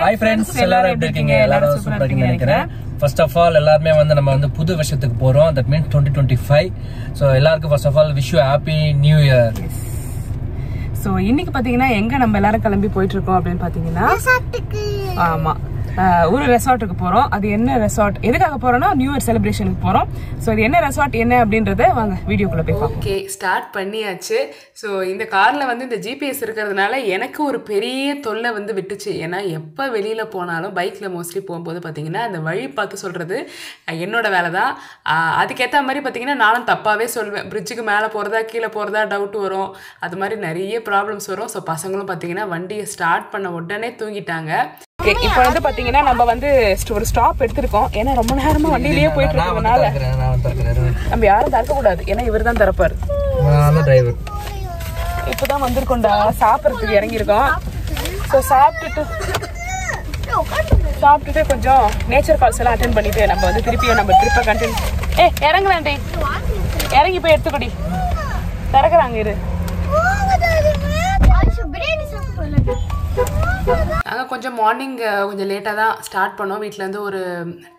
Hi friends, எல்லாரும் எப்படி இருக்கீங்க? எல்லாரும் சூப்பரா இருக்கீங்கன்னு நினைக்கிறேன். First of all, எல்லாரும் நம்ம வந்து புது வருஷத்துக்கு போறோம். That means 2025. So எல்லாருக்கும் first of all wish you happy new year. So இன்னைக்கு பாத்தீங்கன்னா எங்க நம்ம எல்லாரும் கிளம்பி போயிட்டு இருக்கோம் அப்படின்னு பாத்தீங்கன்னா ஆமா ஒரு ரெசார்ட்டுக்கு போறோம். அது என்ன ரெசார்ட், எதுக்காக போறோம்னா நியூ இயர் செலிப்ரேஷனுக்கு போறோம். ஸோ அது என்ன ரெசார்ட் என்ன அப்படின்றத வாங்க வீடியோக்குள்ள போய் பார்ப்போம். ஓகே, ஸ்டார்ட் பண்ணியாச்சு. ஸோ இந்த கார்ல வந்து இந்த ஜிபிஎஸ் இருக்கிறதுனால எனக்கு ஒரு பெரிய தொல்லை வந்து விட்டுச்சு. ஏன்னா எப்போ வெளியில போனாலும் பைக்ல மோஸ்ட்லி போகும்போது பார்த்தீங்கன்னா அந்த வழி பார்த்து சொல்றது என்னோட வேலை தான். அதுக்கேற்ற மாதிரி பார்த்தீங்கன்னா நானும் தப்பாவே சொல்வேன். பிரிட்ஜுக்கு மேலே போறதா கீழே போறதா டவுட் வரும். அது மாதிரி நிறைய ப்ராப்ளம்ஸ் வரும். ஸோ பசங்களும் பார்த்தீங்கன்னா வண்டியை ஸ்டார்ட் பண்ண உடனே தூங்கிட்டாங்க. இப்போ வந்து பாத்தீங்கன்னா நம்ம வந்து ஒரு ஸ்டாப் எடுத்திருக்கோம். ஏன்னா ரொம்ப நேரமா வண்டியிலேயே போயிட்டு இருக்கறதுனால நம்ம யாரும் திறக்க கூடாது. ஏன்னா இவர் தான் திறப்பாரு. இப்பதான் வந்திருக்கோம்டா, சாப்பிட்றதுக்கு இறங்கியிருக்கோம். ஸோ சாப்பிட்டுட்டு கொஞ்சம் நேச்சர் கால்ஸ் எல்லாம் அட்டென்ட் பண்ணிட்டு நம்ம வந்து திருப்பியும் நம்ம ட்ரிப்பை கண்டினியூ. இறங்கலாண்டி, இறங்கி போய் எடுத்துக்கொடி. திறக்கிறாங்க இரு. நாங்கள் கொஞ்சம் மார்னிங் கொஞ்சம் லேட்டாக தான் ஸ்டார்ட் பண்ணோம். வீட்டிலேருந்து ஒரு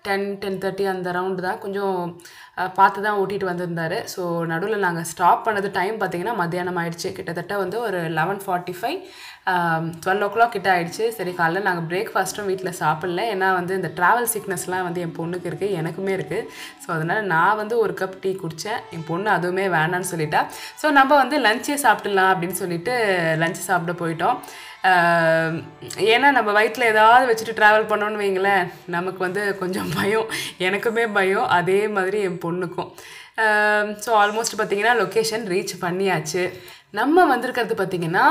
10-10:30 அந்த ரவுண்டு தான். கொஞ்சம் பார்த்து தான் ஓட்டிகிட்டு வந்திருந்தார். ஸோ நடுவில் நாங்கள் ஸ்டாப் பண்ணது டைம் பார்த்திங்கன்னா மத்தியானம் ஆகிடுச்சு. கிட்டத்தட்ட வந்து ஒரு 11:45 12 o'clock கிட்ட ஆகிடுச்சு. சரி, காலைல நாங்கள் பிரேக்ஃபாஸ்ட்டும் வீட்டில் சாப்பிடல. ஏன்னா வந்து இந்த ட்ராவல் சிக்னஸ்லாம் வந்து என் பொண்ணுக்கு இருக்குது, எனக்குமே இருக்குது. ஸோ அதனால் நான் வந்து ஒரு கப் டீ குடித்தேன். என் பொண்ணு அதுவுமே வேணான்னு சொல்லிட்டா. ஸோ நம்ம வந்து லஞ்சே சாப்பிடலாம் அப்படின்னு சொல்லிட்டு லஞ்சு சாப்பிட போயிட்டோம். ஏன்னா நம்ம வயிற்றில் ஏதாவது வச்சுட்டு ட்ராவல் பண்ணோன்னு வைங்களேன், நமக்கு வந்து கொஞ்சம் பயம். எனக்குமே பயம், அதே மாதிரி என் பொண்ணுக்கும். ஸோ ஆல்மோஸ்ட் பார்த்திங்கன்னா லொக்கேஷன் ரீச் பண்ணியாச்சு. நம்ம வந்திருக்கிறது பார்த்திங்கன்னா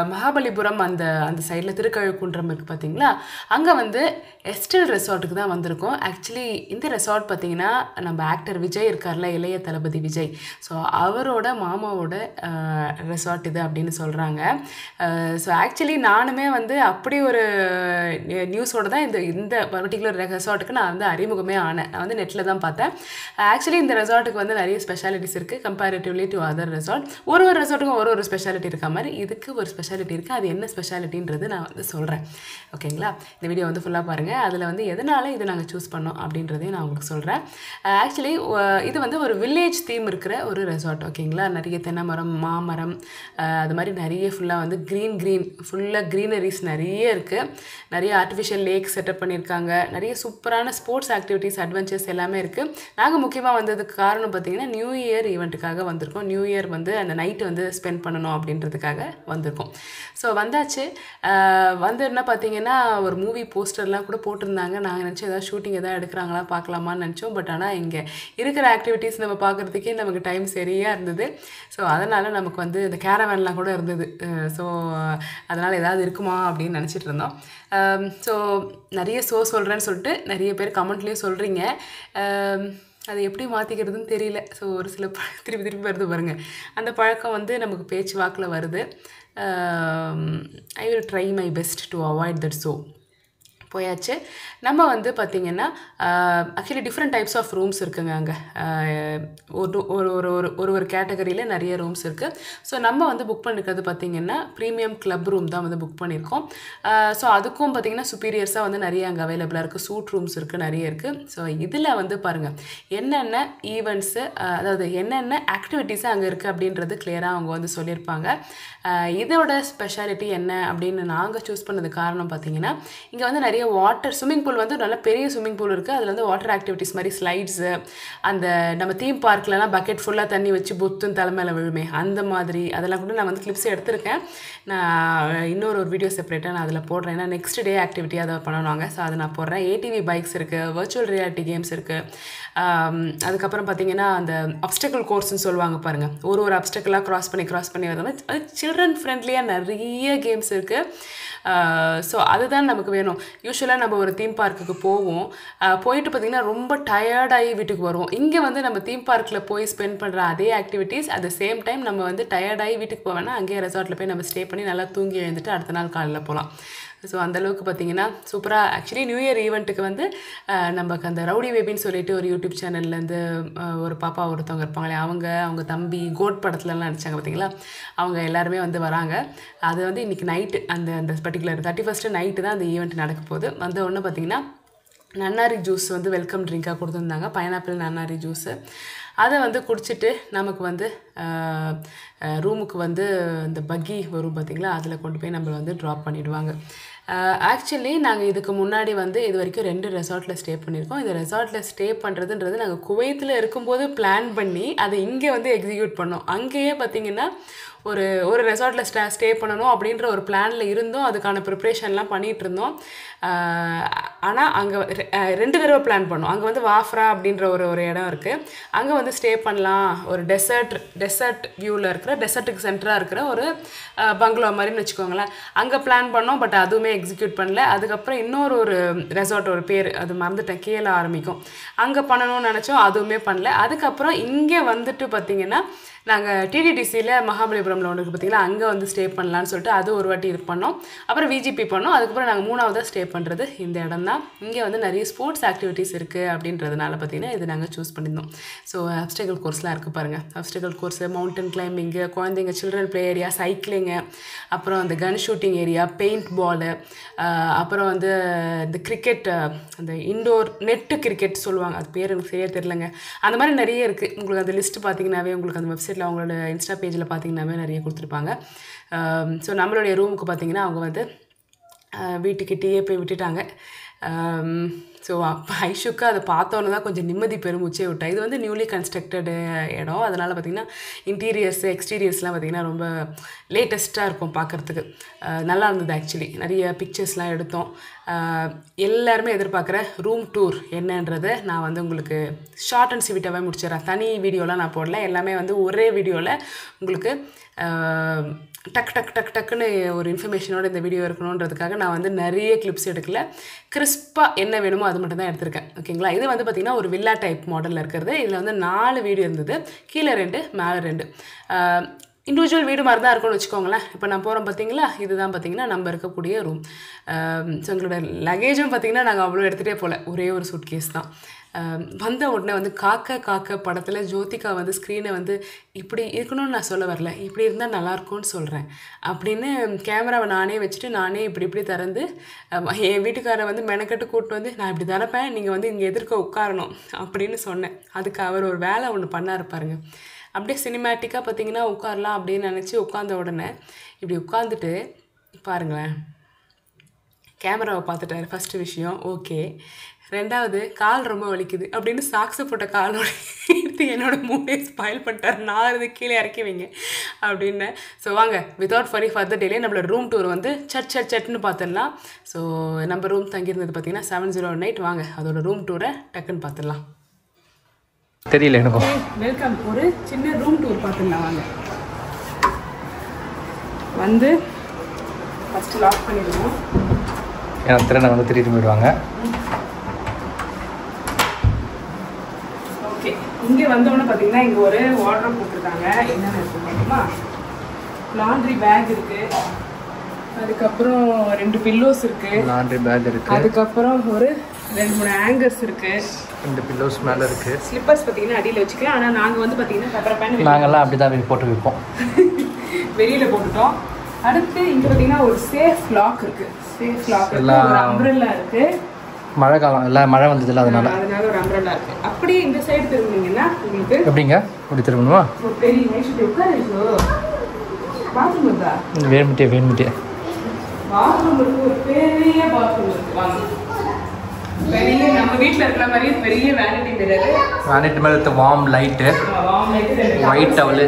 மகாபலிபுரம் அந்த சைடில் திருக்கழுக்குன்றம் இருக்குது பார்த்திங்களா, அங்கே வந்து எஸ்டல் ரெசார்ட்டுக்கு தான் வந்திருக்கோம். ஆக்சுவலி இந்த ரெசார்ட் பார்த்திங்கன்னா நம்ம ஆக்டர் விஜய் இருக்கார்ல, இளைய தளபதி விஜய், ஸோ அவரோட மாமாவோட ரெசார்ட் இது அப்படின்னு சொல்கிறாங்க. ஸோ ஆக்சுவலி நானுமே வந்து அப்படி ஒரு நியூஸோடு தான் இந்த பர்டிகுலர் ரெசார்ட்டுக்கு நான் வந்து அறிமுகமே ஆனேன். நான் வந்து நெட்டில் தான் பார்த்தேன். ஆக்சுவலி இந்த ரெசார்ட்டுக்கு வந்து நிறைய ஸ்பெஷாலிட்டிஸ் இருக்குது கம்பேரிட்டிவ்லி டு அதர் ரெசார்ட். ஒரு ரெசார்ட்டுக்கும் ஒரு ஸ்பெஷாலிட்டி இருக்க மாதிரி இதுக்கு ஒரு ஸ்பெஷாலிட்டி இருக்குது. அது என்ன ஸ்பெஷாலிட்டின்றது நான் வந்து சொல்கிறேன். ஓகேங்களா, இந்த வீடியோ வந்து ஃபுல்லாக பாருங்கள். அதில் வந்து எதனால் இதை நாங்கள் சூஸ் பண்ணோம் அப்படின்றதையும் நான் உங்களுக்கு சொல்கிறேன். ஆக்சுவலி இது வந்து ஒரு வில்லேஜ் தீம் இருக்கிற ஒரு ரெசார்ட். ஓகேங்களா, நிறைய தென்னை மரம், மாமரம், அது மாதிரி நிறைய ஃபுல்லாக வந்து க்ரீன் ஃபுல்லாக க்ரீனரிஸ் நிறைய இருக்குது. நிறைய ஆர்டிஃபிஷியல் லேக் செட்டப் பண்ணியிருக்காங்க. நிறைய சூப்பரான ஸ்போர்ட்ஸ் ஆக்டிவிட்டீஸ், அட்வென்ச்சர்ஸ் எல்லாமே இருக்குது. நாங்கள் முக்கியமாக வந்ததுக்கு காரணம் பார்த்திங்கன்னா நியூ இயர் ஈவெண்ட்டுக்காக வந்திருக்கோம். நியூ இயர் வந்து அந்த நைட்டு வந்து ஸ்பெண்ட் பண்ணணும் அப்படின்றதுக்காக வந்திருக்கோம். ஸோ வந்தாச்சு. என்ன பார்த்தீங்கன்னா ஒரு மூவி போஸ்டர்லாம் கூட போட்டிருந்தாங்க. நாங்கள் நினச்சோம் ஏதாவது ஷூட்டிங் எதாவது எடுக்கிறாங்களா பார்க்கலாமான்னு நினச்சோம். பட் ஆனால் இங்கே இருக்கிற ஆக்டிவிட்டீஸ் நம்ம பார்க்குறதுக்கே நமக்கு டைம் சரியாக இருந்தது. ஸோ அதனால் நமக்கு வந்து இந்த கேரவேன்லாம் கூட இருந்தது. ஸோ அதனால் ஏதாவது இருக்குமா அப்படின்னு நினச்சிட்டு இருந்தோம். ஸோ நிறைய சொல்கிறேன்னு சொல்லிட்டு நிறைய பேர் கமெண்ட்லேயும் சொல்கிறீங்க. அதை எப்படி மாற்றிக்கிறதுன்னு தெரியல. ஸோ ஒரு சில திருப்பி வருது பாருங்கள். அந்த பழக்கம் வந்து நமக்கு பேச்சு வாக்கில் வருது. I will try my best to avoid that. So போயாச்சு. நம்ம வந்து பார்த்திங்கன்னா actually different types of rooms இருக்குங்க. அங்கே ஒரு கேட்டகரியில் நிறைய ரூம்ஸ் இருக்குது. ஸோ நம்ம வந்து புக் பண்ணிக்கிறது பார்த்திங்கன்னா ப்ரீமியம் கிளப் ரூம் தான் வந்து புக் பண்ணியிருக்கோம். ஸோ அதுக்கும் பார்த்திங்கன்னா சுப்பீரியர்ஸாக வந்து நிறைய அங்கே அவைலபிளாக இருக்குது. சூட் ரூம்ஸ் இருக்குது, நிறைய இருக்குது. ஸோ இதில் வந்து பாருங்கள் என்னென்ன ஈவெண்ட்ஸு, அதாவது என்னென்ன ஆக்டிவிட்டீஸு அங்கே இருக்குது அப்படின்றது கிளியராக அவங்க வந்து சொல்லியிருப்பாங்க. இதோட ஸ்பெஷாலிட்டி என்ன அப்படின்னு நாங்கள் சூஸ் பண்ணது காரணம் பார்த்திங்கன்னா இங்கே வந்து நிறைய வாட்டர் ஸ்விம்மிங் பூல் வந்து நல்ல பெரிய ஸ்விம்மிங் பூல் இருக்குது. அதில் வந்து வாட்டர் ஆக்டிவிட்டீஸ் மாதிரி ஸ்லைட்ஸு, அந்த நம்ம தீம் பார்க்லலாம் பக்கெட் ஃபுல்லாக தண்ணி வச்சு புத்துன்னு தலைமையில் விழுமே அந்த மாதிரி அதெல்லாம் கூட நான் வந்து கிளிப்ஸ் எடுத்திருக்கேன். நான் இன்னொரு வீடியோ செப்பரேட்டாக நான் அதில் போடுறேன். ஏன்னா நெக்ஸ்ட் டே ஆக்டிவிட்டி அதை பண்ணுவாங்க. ஸோ அதை நான் போடுறேன். ATV பைக்ஸ் இருக்குது, வர்ச்சுவல் ரியாலிட்டி கேம்ஸ் இருக்குது. அதுக்கப்புறம் பார்த்திங்கன்னா அந்த அப்டக்கிள் கோர்ஸ்ன்னு சொல்லுவாங்க பாருங்கள். ஒரு அப்டக்கிளாக க்ராஸ் பண்ணி வர மாதிரி அது சில்ட்ரன் ஃப்ரெண்ட்லியாக நிறைய கேம்ஸ் இருக்குது. ஸோ அதுதான் நமக்கு வேணும். யூஸ்வலாக நம்ம ஒரு தீம் பார்க்குக்கு போவோம், போயிட்டு பார்த்திங்கன்னா ரொம்ப டயர்டாகி வீட்டுக்கு வருவோம். இங்கே வந்து நம்ம தீம் பார்க்கில் போய் ஸ்பெண்ட் பண்ணுற அதே activities at the same time நம்ம வந்து டயர்டாகி வீட்டுக்கு போவேன்னா அங்கேயே ரெசார்ட்டில் போய் நம்ம ஸ்டே பண்ணி நல்லா தூங்கி எழுந்துட்டு அடுத்த நாள் காலையில் போகலாம். ஸோ அந்தளவுக்கு பார்த்திங்கன்னா சூப்பராக. ஆக்சுவலி நியூ இயர் ஈவெண்ட்டுக்கு வந்து நமக்கு அந்த ரவுடி பேபின்னு சொல்லிட்டு ஒரு யூடியூப் சேனல்லேருந்து ஒரு பாப்பா ஒருத்தவங்க இருப்பாங்களே, அவங்க தம்பி கோட் படத்துலலாம் நடிச்சாங்க பார்த்திங்களா, அவங்க எல்லாருமே வந்து வராங்க. அது வந்து இன்றைக்கி நைட்டு அந்த பர்டிகுலர் 31st நைட்டு தான் அந்த ஈவெண்ட் நடக்க போகுது. வந்த உடனே பார்த்திங்கன்னா நன்னாரி ஜூஸ் வந்து வெல்கம் ட்ரிங்காக கொடுத்துருந்தாங்க, பைனாப்பிள் நன்னாரி ஜூஸு. அதை வந்து குடிச்சிட்டு நமக்கு வந்து ரூமுக்கு வந்து இந்த பக்கி வரும் பார்த்திங்களா, அதில் கொண்டு போய் நம்மளை வந்து ட்ராப் பண்ணிவிடுவாங்க. ஆக்சுவலி நாங்கள் இதுக்கு முன்னாடி வந்து இது வரைக்கும் 2 ரெசார்ட்டில் ஸ்டே பண்ணியிருக்கோம். இந்த ரெசார்ட்டில் ஸ்டே பண்ணுறதுன்றது நாங்கள் குவைத்தில் இருக்கும்போது பிளான் பண்ணி அதை இங்கே வந்து எக்ஸிக்யூட் பண்ணோம். அங்கேயே பார்த்திங்கன்னா ஒரு ரெசார்ட்டில் ஸ்டே பண்ணணும் அப்படின்ற ஒரு பிளானில் இருந்தோம். அதுக்கான ப்ரிப்ரேஷன்லாம் பண்ணிகிட்டு இருந்தோம். ஆனால் அங்கே 2 தடவை பிளான் பண்ணோம். அங்கே வந்து வாஃப்ரா அப்படின்ற ஒரு இடம் இருக்குது, அங்கே வந்து ஸ்டே பண்ணலாம். ஒரு டெசர்ட் வியூவில் இருக்கிற டெசர்ட்டுக்கு சென்டராக இருக்கிற ஒரு பங்களா மாதிரின்னு வச்சுக்கோங்களேன். அங்கே பிளான் பண்ணோம், பட் அதுவுமே எக்ஸிக்யூட் பண்ணல. அதுக்கப்புறம் ஒரு ரெசார்ட், ஒரு பேர் அது மறந்துட்டேன், கேல ஆரம்பிக்கும், அங்கே பண்ணணும்னு நினச்சோம், அதுவுமே பண்ணல. அதுக்கப்புறம் இங்கே வந்துட்டு பார்த்திங்கன்னா நாங்கள் டிடிடிசியில் மகாபலிபுரமில் ஒன்று இருக்குது பார்த்திங்களா, அங்கே வந்து ஸ்டே பண்ணலான்னு சொல்லிட்டு அது ஒரு வாட்டி இது பண்ணோம். அப்புறம் விஜிபி பண்ணோம். அதுக்கப்புறம் நாங்கள் 3ஆவதாக ஸ்டே பண்ணுறது இந்த இடம் தான். இங்கே வந்து நிறைய ஸ்போர்ட்ஸ் ஆக்டிவிட்டீஸ் இருக்குது அப்படின்றதுனால பார்த்திங்கன்னா இது நாங்கள் சூஸ் பண்ணியிருந்தோம். ஸோ அப்ஸ்டக்கிள் கோர்ஸ்லாம் இருக்குது பாருங்கள். அப்ஸ்டக்கிள் கோர்ஸு, மவுண்டன் கிளைம்பிங்கு, குழந்தைங்க சில்ட்ரன் ப்ளே ஏரியா, சைக்கிளிங்கு, அப்புறம் அந்த gun shooting area, paint ball, அப்புறம் வந்து இந்த கிரிக்கெட், அந்த இண்டோர் நெட்டு கிரிக்கெட் சொல்லுவாங்க, அது பேர் எனக்கு சரியாக தெரிலங்க. அந்த மாதிரி நிறைய இருக்குது. உங்களுக்கு அந்த லிஸ்ட்டு பார்த்திங்கனாவே உங்களுக்கு அந்த வெப்சைட்டில் அவங்களோட இன்ஸ்டா பேஜில் பார்த்திங்கனாவே நிறைய கொடுத்துருப்பாங்க. ஸோ நம்மளுடைய ரூமுக்கு பார்த்திங்கன்னா அவங்க வந்து வீட்டுக்கிட்டேயே போய் விட்டுட்டாங்க. ஸோ அப்போ ஐஷுக்கு அதை பார்த்தோன்னு தான் கொஞ்சம் நிம்மதி பெருமூச்சே விட்டா. இது வந்து நியூலி கன்ஸ்ட்ரக்டடு இடம், அதனால் பார்த்திங்கன்னா இன்டீரியர்ஸு எக்ஸ்டீரியர்ஸ்லாம் பார்த்திங்கன்னா ரொம்ப லேட்டஸ்ட்டாக இருக்கும் பார்க்குறதுக்கு. நல்லா இருந்தது. ஆக்சுவலி நிறைய பிக்சர்ஸ்லாம் எடுத்தோம். எல்லாருமே எதிர்பார்க்குற ரூம் டூர் என்னன்றதை நான் வந்து உங்களுக்கு ஷார்ட் அண்ட் ஸ்வீட்டாகவே முடிச்சிடறேன். தனி வீடியோலாம் நான் போடல, எல்லாமே வந்து ஒரே வீடியோவில் உங்களுக்கு டக்குன்னு ஒரு இன்ஃபர்மேஷனோட இந்த வீடியோ இருக்கணுன்றதுக்காக நான் வந்து நிறைய கிளிப்ஸ் எடுக்கல. கிறிஸ்பாக என்ன வேணுமோ அது மட்டும் தான் எடுத்திருக்கேன். ஓகேங்களா. இது வந்து பார்த்திங்கன்னா ஒரு வில்லா டைப் மாடலில் இருக்கிறது. இதில் வந்து 4 வீடு இருந்தது, கீழே 2 மேலே 2. இண்டிவிஜுவல் வீடு மாதிரி தான் இருக்கும்னு வச்சுக்கோங்களேன். இப்போ நான் போகிறோம் பார்த்திங்களா, இதுதான் பார்த்திங்கன்னா நம்ம இருக்கக்கூடிய ரூம். ஸோ எங்களோட லக்கேஜும் பார்த்திங்கன்னா நாங்கள் அவ்வளோ எடுத்துகிட்டே போகல, ஒரே ஒரு சூட் கேஸ் தான். வந்த உடனே வந்து காக்க படத்தில் ஜோதிகா வந்து ஸ்க்ரீனை வந்து இப்படி இருக்கணும்னு நான் சொல்ல வரல, இப்படி இருந்தால் நல்லாயிருக்கும்னு சொல்கிறேன் அப்படின்னு கேமராவை நானே வச்சுட்டு நானே இப்படி திறந்து என் வீட்டுக்காரை வந்து மெனக்கட்டு கூப்பிட்டு வந்து நான் இப்படி திறப்பேன், நீங்கள் வந்து இங்கே எதிர்க்க உட்காரணும் அப்படின்னு சொன்னேன். அதுக்கு அவர் ஒரு வேலை ஒன்று பண்ணாரு பாருங்க. அப்படியே சினிமேட்டிக்காக பார்த்திங்கன்னா உட்காரலாம் அப்படின்னு நினச்சி உட்காந்த உடனே இப்படி உட்காந்துட்டு பாருங்களேன், கேமராவை பார்த்துட்டாரு. ஃபஸ்ட்டு விஷயம் ஓகே. 2வது கால் ரொம்ப வலிக்குது அப்படின்னு சாக்ஸை போட்ட காலோட எடுத்து என்னோட மூடே ஸ்பாயில் பண்ணிட்டார். 4 கீழே இறக்கி வைங்க அப்படின்னு. ஸோ வாங்க வித்தவுட் ஃபர்தர் டிலே நம்மளோட ரூம் டூர் வந்து சட்னு பார்த்துடலாம். ஸோ நம்ம ரூம் தங்கியிருந்தது பார்த்திங்கன்னா 701 வாங்க அதோட ரூம் டூரை டக்குன்னு பார்த்துடலாம். தெரியல எனக்கு. வெல்கம். ஒரு சின்ன ரூம் டூர் பார்த்துடலாம் வாங்க. வந்து ஃபஸ்ட்டு லாக் பண்ணிடுவோம். எனக்கு திறனை வந்து திருட்டு போயிடுவாங்க. ஓகே, இங்கே வந்தோடனே பார்த்தீங்கன்னா இங்கே ஒரு வார்ட்ரோப் போட்டிருக்காங்க. என்னென்ன இருக்குது பார்த்துமா, லாண்ட்ரி பேக் இருக்குது, அதுக்கப்புறம் 2 பில்லோஸ் இருக்குது, லாண்ட்ரி பேக் இருக்குது, அதுக்கப்புறம் ஒரு 2-3 ஹேங்கர்ஸ் இருக்குது, 2 பில்லோஸ் மேலே இருக்குது. ஸ்லிப்பர்ஸ் பார்த்தீங்கன்னா அடியில் வச்சுக்கலாம். ஆனால் நாங்கள் வந்து பார்த்தீங்கன்னா பெப்பர் பேன் நாங்கள்லாம் அப்படி தான் போட்டு வைப்போம், வெளியில் போட்டுட்டோம். அடுத்து இங்கே பார்த்தீங்கன்னா ஒரு சேஃப் லாக் இருக்குது. சேஃப் லாக் ஒரு அம்ப்ரெல்லா இருக்குது. மழை காலம் இல்லை, மழை வந்ததில்ல, அதனால ஒரு அம்ப்ரெல்லா இருக்குது. அப்படியே இந்த சைடு திரும்பினீங்கன்னா உங்களுக்கு எப்படிங்க இப்படி திரும்பணுமா, ஒரு பெரிய வயசு உட்காரு. பாத்ரூம் இருக்கா? வேணுமிட்டே பாத்ரூம் இருக்குது, ஒரு பெரிய பாத்ரூம் இருக்குது. வாங்க, பெரிய நம்ம வீட்டில் இருக்கிற மாதிரி பெரிய vanity mirror, vanity mirror, warm light, white towel,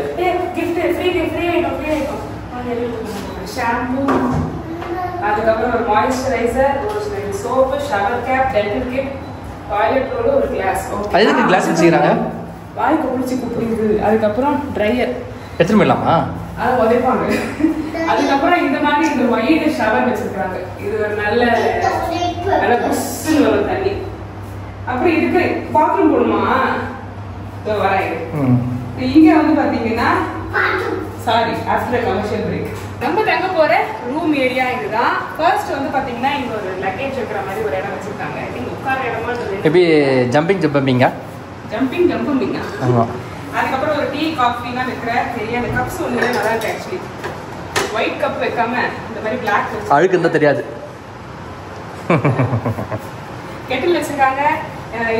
shampoo, அதுக்கப்புறம் ஒரு மாய்ஸ்சரைசர், ஒரு soap, shower cap, dental kit, toilet roll, ஒரு கிளாஸ். அதுக்கு கிளாஸ் வச்சுக்கிறாங்க, வாய்க்கு குளிச்சு குடிக்குது. அதுக்கப்புறம் ட்ரையர் எத்தனை போயிடலாமா, அதை உதைப்பாங்க. அதுக்கப்புறம் இந்த மாதிரி இந்த ஒயிட் ஷவர் வச்சிருக்காங்க. இது ஒரு நல்ல புஷ்ஷுன்னு வரும் தண்ணி. அப்புறம் இதுக்கு பாத்ரூம் போடுமா வராது. இங்க வந்து பாத்தீங்கன்னா சாரி ஆஃப்டர் கமர்ஷியல் பிரேக். நம்ம தங்க போற ரூம் ஏரியா இதுதான். ஃபர்ஸ்ட் வந்து பாத்தீங்கன்னா இங்க ஒரு லக்கேஜ் வைக்கிற மாதிரி ஒரு இடம் வச்சிருக்காங்க. இங்க உட்கார இடமா எப்படி ஜம்பிங்கா ஜம்பிங்கா. ஆமா. அதுக்கப்புறம் ஒரு டீ காஃபிலாம் வைக்கிற பெரிய அந்த கப்ஸ் ஒன்று நல்லா இருக்கு. ஆக்சுவலி ஒயிட் கப் வைக்காம இந்த மாதிரி பிளாக் அழுக்கு இருந்தா தெரியாது. கெட்டில் வச்சிருக்காங்க.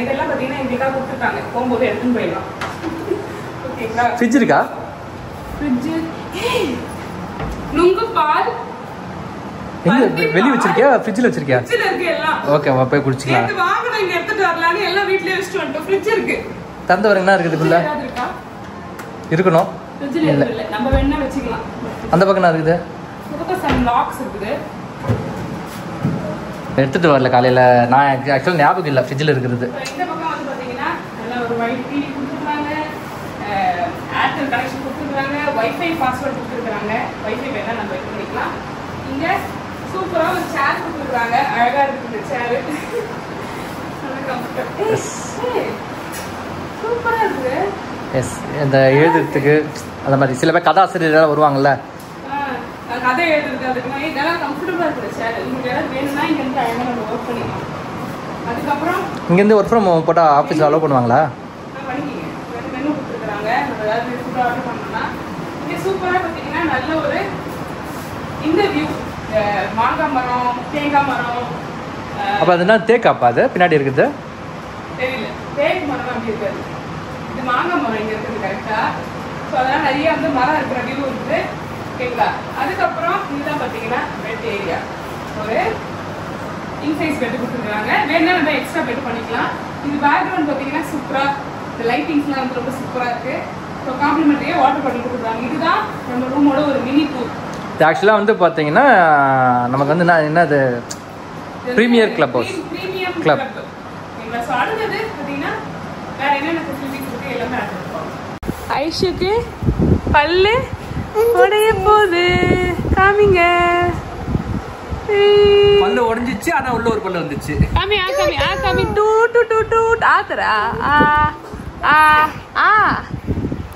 இதெல்லாம் பாத்தீங்கன்னா எங்களுக்காக கொடுத்துருக்காங்க. போகும்போது எடுத்துன்னு போயிடலாம். ஓகேங்களா? ஃப்ரிட்ஜ் இருக்கா? ஃப்ரிட்ஜ் நுங்கு பால் எங்க வெளிய வச்சிருக்கியா ஃப்ரிட்ஜ்ல வச்சிருக்கியா? ஃப்ரிட்ஜ்ல இருக்கு எல்லாம். ஓகே வா போய் குடிச்சிக்கலாம். இது வாங்குறோம் இங்க எடுத்துட்டு வரலாம்னு எல்லாம் வீட்லயே வச்சிட்டு வந்துட்டோம். ஃப்ரிட்ஜ் இருக்கு. தந்த வர என்ன இருக்குதுக்குள்ள? இருக்கணும். ஃப்ரிட்ஜ்ல இல்ல. நம்ம வேணா வெச்சுக்கலாம். அந்த பக்கம் என்ன இருக்குது? இந்த பக்கம் சம் லாக்ஸ் இருக்குது. எடுத்துட்டு வரல காலையில. நான் ஆக்சுவலா ஞாபகம் இல்ல ஃப்ரிட்ஜ்ல இருக்குது. இந்த பக்கம் வந்து பாத்தீங்கன்னா நல்ல ஒரு வைட் டிவி கொடுத்துருக்காங்க. ஏர்டெல் கனெக்ஷன் கொடுத்துருக்காங்க. வைஃபை பாஸ்வேர்ட் கொடுத்துருக்காங்க. வைஃபை வேணா நம்ம யூஸ் பண்ணிக்கலாம். இங்க சூப்பரா ஒரு சேர் கொடுத்துருக்காங்க. அழகா இருக்கு இந்த சேர். சூப்பரா இருக்கு. எஸ் இந்த எழுதுறதுக்கு அந்த மாதிரி சில பேர் கதாசிரியர் வருவாங்கல்ல, கதை எழுதுறது அதுக்கு மாதிரி இதெல்லாம் கம்ஃபர்டபுளா இருக்கு சார். உங்களுக்கு ஏதாவது வேணும்னா இங்க இருந்து அழகா நம்ம ஒர்க் பண்ணிக்கலாம். அதுக்கப்புறம் இங்கேருந்து ஒர்க் ஃப்ரம் ஹோம் போட்டால் ஆஃபீஸில் அலோவ் பண்ணுவாங்களா? பண்ணிக்கிங்க. மெனு கொடுத்துருக்குறாங்க. நம்ம ஏதாவது ஃபுட் ஆர்டர் பண்ணோம்னா இங்கே சூப்பராக பார்த்தீங்கன்னா நல்ல ஒரு இந்த வியூ. மாங்காய் மரம், தேங்காய் மரம். அப்போ அது என்ன தேக்காப்பா? அது பின்னாடி இருக்குது தெரியல. தேக்கு மரம் அப்படி இருக்காது. இது மாங்காய் மரம் இங்கே இருக்குது கரெக்டாக. ஸோ அதெல்லாம் நிறைய வந்து மரம் இருக்கிற வியூ இருக்குது. ஓகேங்களா? அதுக்கப்புறம் இதுதான் பார்த்தீங்கன்னா பெட் ஏரியா. ஒரு இன்சைஸ் பெட்டு கொடுத்துருக்காங்க. வேணா நம்ம எக்ஸ்ட்ரா பெட் பண்ணிக்கலாம். இது பேக்ரவுண்ட் பார்த்தீங்கன்னா சூப்பராக இந்த லைட்டிங்ஸ்லாம் வந்து ரொம்ப சூப்பராக இருக்குது. ஸோ காம்ப்ளிமெண்ட்ரியே வாட்டர் பாட்டில் கொடுத்துருக்காங்க. இதுதான் நம்ம ரூமோட ஒரு மினி டூர். இது ஆக்சுவலாக வந்து பார்த்தீங்கன்னா நமக்கு வந்து என்னது premier club house. Premium club. ஓகேங்களா? ஸோ அடுத்தது பார்த்தீங்கன்னா வேற என்னென்ன ஃபெசிலிட்டிஸ் இருக்குது எல்லாமே அடுத்துருக்கோம். ஐஷுக்கு பல்லு உடைய போது காமிங்க. பல்லு உடைஞ்சிச்சு. ஆனா உள்ள ஒரு பல்லு வந்துச்சு. காமி காமி டூ டூ டூ டூ ஆத்தரா ஆ ஆ ஆ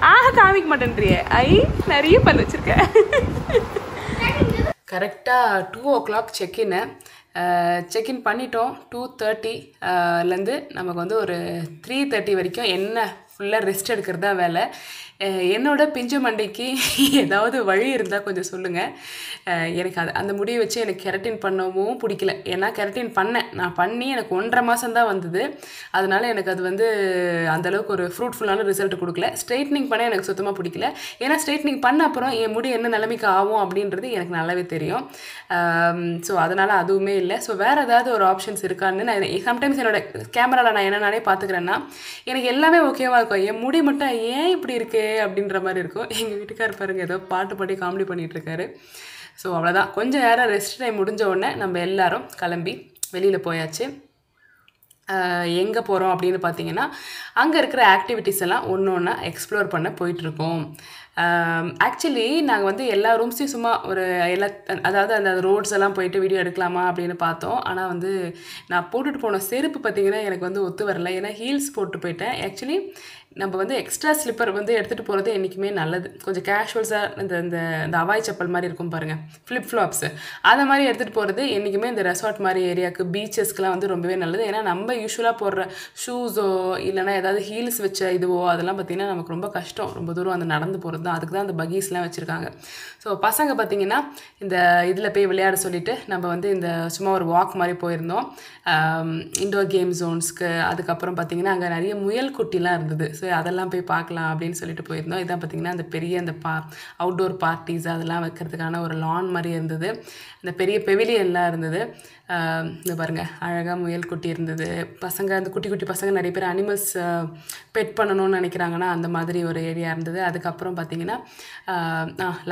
ஆ காமிக்க மாட்டேன்றிய. ஐ நிறைய பல்லு வச்சிருக்கேன். கரெக்டாக 2 o'clock செக்இன் பண்ணிட்டோம். 2:30லேருந்து நமக்கு வந்து ஒரு 3:30 வரைக்கும் என்ன ஃபுல்லாக ரெஸ்ட் எடுக்கிறது தான் வேலை. என்னோட பிஞ்சு மண்டைக்கு ஏதாவது வழி இருந்தால் கொஞ்சம் சொல்லுங்கள். எனக்கு அந்த முடிவை வச்சு எனக்கு கெரட்டின் பண்ணவும் பிடிக்கல. ஏன்னா கெரட்டின் நான் பண்ணி எனக்கு 1.5 மாதம் தான் வந்தது. அதனால் எனக்கு அது வந்து அந்தளவுக்கு ஒரு ஃப்ரூட்ஃபுல்லான ரிசல்ட் கொடுக்கல. ஸ்ட்ரைட்னிங் பண்ண எனக்கு சுத்தமாக பிடிக்கல. ஏன்னா ஸ்ட்ரைட்னிங் பண்ண அப்புறம் என் முடி என்ன நிலைமைக்கு ஆகும் அப்படின்றது எனக்கு நல்லாவே தெரியும். ஸோ அதனால் அதுவுமே இல்லை. ஸோ வேறு ஏதாவது ஒரு ஆப்ஷன்ஸ் இருக்கான்னு நான் சம்டைம்ஸ் என்னோட கேமராவில் நான் என்னென்னே பார்த்துக்கிறேன்னா எனக்கு எல்லாமே ஓகேவாக இருக்கும். என் முடி மட்டும் ஏன் இப்படி இருக்குது அப்படின்ற மாதிரி இருக்கும். எங்கள் வீட்டுக்கார் பாருங்க ஏதோ பாட்டு பாடி காமெடி பண்ணிகிட்ருக்காரு. ஸோ அவ்வளோதான். கொஞ்சம் நேரம் ரெஸ்ட் டைம் முடிஞ்ச உடனே நம்ம எல்லாரும் கிளம்பி வெளியில் போயாச்சு. எங்கே போகிறோம் அப்படின்னு பார்த்தீங்கன்னா அங்கே இருக்கிற ஆக்டிவிட்டீஸ் எல்லாம் ஒன்று ஒன்றா எக்ஸ்ப்ளோர் பண்ண போயிட்டுருக்கோம். ஆக்சுவலி நாங்கள் வந்து எல்லா ரூம்ஸையும் சும்மா ஒரு அதாவது அந்த ரோட்ஸ் எல்லாம் போயிட்டு வீடியோ எடுக்கலாமா அப்படின்னு பார்த்தோம். ஆனால் வந்து நான் போட்டுட்டு போன செருப்பு பார்த்திங்கன்னா எனக்கு வந்து ஒத்து வரல. ஏன்னா ஹீல்ஸ் போட்டு போயிட்டேன். ஆக்சுவலி நம்ம வந்து எக்ஸ்ட்ரா ஸ்லிப்பர் வந்து எடுத்துகிட்டு போகிறது என்றைக்குமே நல்லது. கொஞ்சம் கேஷுவல்ஸாக இந்த அவாய் செப்பல் மாதிரி இருக்கும் பாருங்கள், ஃப்ளிப் ஃப்ளாப்ஸு, அதை மாதிரி எடுத்துகிட்டு போகிறது என்றைக்குமே இந்த ரெசார்ட் மாதிரி ஏரியாவுக்கு பீச்சஸ்க்கெலாம் வந்து ரொம்பவே நல்லது. ஏன்னா நம்ம யூஸ்வலாக போடுற ஷூஸோ இல்லைனா ஏதாவது ஹீல்ஸ் வச்ச இதுவோ அதெல்லாம் பார்த்திங்கன்னா நமக்கு ரொம்ப கஷ்டம். ரொம்ப தூரம் அந்த நடந்து போகிறது தான். அதுக்கு தான் அந்த பகீஸ்லாம் வச்சுருக்காங்க. ஸோ பசங்க பார்த்திங்கன்னா இந்த இதில் போய் விளையாட சொல்லிவிட்டு நம்ம வந்து இந்த சும்மா ஒரு வாக் மாதிரி போயிருந்தோம் இண்டோர் கேம் ஜோன்ஸ்க்கு. அதுக்கப்புறம் பார்த்திங்கன்னா அங்கே நிறைய முயல் குட்டிலாம் இருந்தது. ஸோ அதெல்லாம் போய் பார்க்கலாம் அப்படின்னு சொல்லிட்டு போயிருந்தோம். இதான் பார்த்திங்கன்னா அந்த பெரிய அந்த அவுட்டோர் பார்ட்டிஸ் அதெல்லாம் வைக்கிறதுக்கான ஒரு லான் மாதிரி இருந்தது. இந்த பெரிய பெவிலியன்லாம் இருந்தது. இந்த பாருங்கள் அழகாக முயல் குட்டி இருந்தது. பசங்க அந்த குட்டி குட்டி பசங்க நிறைய பேர் அனிமல்ஸ் பெட் பண்ணணும்னு நினைக்கிறாங்கன்னா அந்த மாதிரி ஒரு ஏரியா இருந்தது. அதுக்கப்புறம் பார்த்திங்கன்னா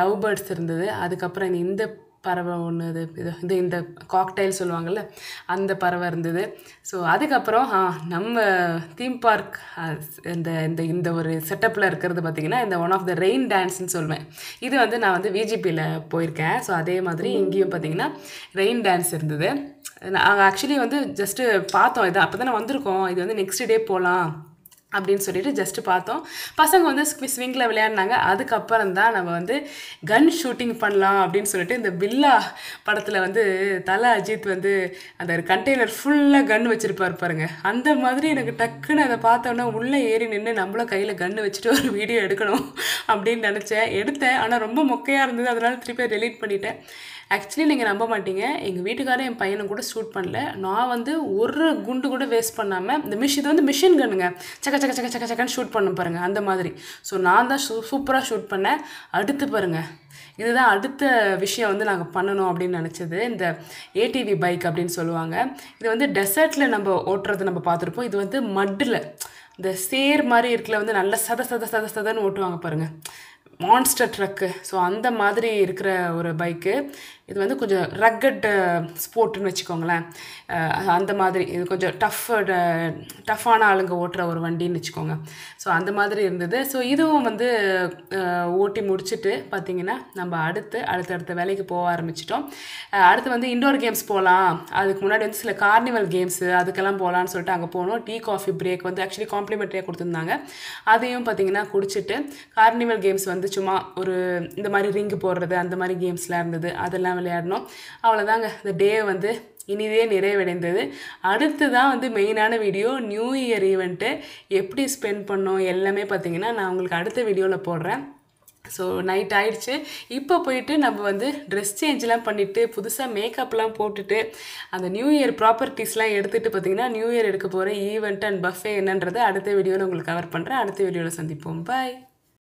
லவ் பேர்ட்ஸ் இருந்தது. அதுக்கப்புறம் இந்த பறவை ஒன்று இது இந்த காக்டைல் சொல்லுவாங்கள்ல அந்த பறவை இருந்தது. ஸோ அதுக்கப்புறம் நம்ம தீம் பார்க் இந்த ஒரு செட்டப்பில் இருக்கிறது பார்த்திங்கன்னா இந்த ஒன் ஆஃப் த ரெயின் டான்ஸ்ன்னு சொல்லுவேன். இது வந்து நான் வந்து விஜிபியில் போயிருக்கேன். ஸோ அதே மாதிரி இங்கேயும் பார்த்திங்கன்னா ரெயின் டான்ஸ் இருந்தது. நாங்கள் ஆக்சுவலி வந்து ஜஸ்ட்டு பார்த்தோம். இது அப்போ தான் வந்திருக்கோம். இது வந்து நெக்ஸ்ட் டே போகலாம் அப்படின்னு சொல்லிட்டு ஜஸ்ட்டு பார்த்தோம். பசங்க வந்து ஸ்விங்கில் விளையாடினாங்க. அதுக்கப்புறம் தான் நம்ம வந்து கன் ஷூட்டிங் பண்ணலாம் அப்படின்னு சொல்லிட்டு இந்த பில்லா படத்தில் வந்து தல அஜித் வந்து அந்த கண்டெய்னர் ஃபுல்லாக கன் வச்சுருப்பார் பாருங்க. அந்த மாதிரி எனக்கு டக்குன்னு அதை பார்த்தோன்னா உள்ளே ஏறி நின்று நம்மளும் கையில் கன்று வச்சுட்டு ஒரு வீடியோ எடுக்கணும் அப்படின்னு நினச்சேன். எடுத்தேன், ஆனால் ரொம்ப மொக்கையாக இருந்தது. அதனால் திருப்பி டெலீட் பண்ணிட்டேன். ஆக்சுவலி நீங்கள் நம்ப மாட்டீங்க, எங்கள் வீட்டுக்காரர் என் பையனும் கூட ஷூட் பண்ணல. நான் வந்து ஒரு குண்டு கூட வேஸ்ட் பண்ணாமல் இந்த இது வந்து மிஷின் கன்னுங்க, சக்க சக்க சக்க சக்க சக்கன்னு ஷூட் பண்ண பாருங்கள் அந்த மாதிரி. ஸோ நான் தான் சூப்பராக ஷூட் பண்ணேன். அடுத்து பாருங்கள், இதுதான் அடுத்த விஷயம் வந்து நாங்கள் பண்ணணும் அப்படின்னு நினச்சது. இந்த ஏடிவி பைக் அப்படின்னு சொல்லுவாங்க. இது வந்து டெசர்ட்டில் நம்ம ஓட்டுறது நம்ம பார்த்துருப்போம். இது வந்து மட்டில் இந்த சேர் மாதிரி இருக்கல வந்து நல்ல சதன்னு ஓட்டுவாங்க பாருங்கள், மான்ஸ்டர் ட்ரக்கு. ஸோ அந்த மாதிரி இருக்கிற ஒரு பைக்கு. இது வந்து கொஞ்சம் ரக்கட் ஸ்போர்ட்டுன்னு வச்சுக்கோங்களேன். அந்த மாதிரி இது கொஞ்சம் டஃப்பான ஆளுங்க ஓட்டுற ஒரு வண்டின்னு வச்சுக்கோங்க. ஸோ அந்த மாதிரி இருந்தது. ஸோ இதுவும் வந்து ஓட்டி முடிச்சுட்டு பார்த்திங்கன்னா நம்ம அடுத்தடுத்த வேலைக்கு போக ஆரம்பிச்சிட்டோம். அடுத்து வந்து இன்டோர் கேம்ஸ் போகலாம். அதுக்கு முன்னாடி வந்து சில கார்னிவல் கேம்ஸு அதுக்கெல்லாம் போகலான்னு சொல்லிட்டு அங்கே போனோம். டீ காஃபி பிரேக் வந்து ஆக்சுவலி காம்ப்ளிமெண்ட்ரியாக கொடுத்துருந்தாங்க. அதையும் பார்த்திங்கன்னா குடிச்சிட்டு கார்னிவல் கேம்ஸ் வந்து சும்மா ஒரு இந்த மாதிரி ரிங்கு போடுறது அந்த மாதிரி கேம்ஸ்லாம் இருந்தது. அதெல்லாம் விளையாடணும். அவ்வளோதாங்க, இந்த டே வந்து இனிதே நிறைவடைந்தது. அடுத்து தான் வந்து மெயினான வீடியோ, நியூ இயர் ஈவெண்ட்டு எப்படி ஸ்பெண்ட் பண்ணோம் எல்லாமே பார்த்திங்கன்னா நான் உங்களுக்கு அடுத்த வீடியோவில் போடுறேன். ஸோ நைட் ஆகிடுச்சு. இப்போ போயிட்டு நம்ம வந்து ட்ரெஸ் சேஞ்செலாம் பண்ணிவிட்டு புதுசாக மேக்கப்லாம் போட்டுட்டு அந்த நியூ இயர் ப்ராப்பர்ட்டிஸ்லாம் எடுத்துகிட்டு பார்த்திங்கன்னா நியூ இயர் எடுக்க போகிற ஈவெண்ட் அண்ட் பஃபே என்னன்றதை அடுத்த வீடியோவில் உங்களுக்கு கவர் பண்ணுறேன். அடுத்த வீடியோவில் சந்திப்போம். பாய்.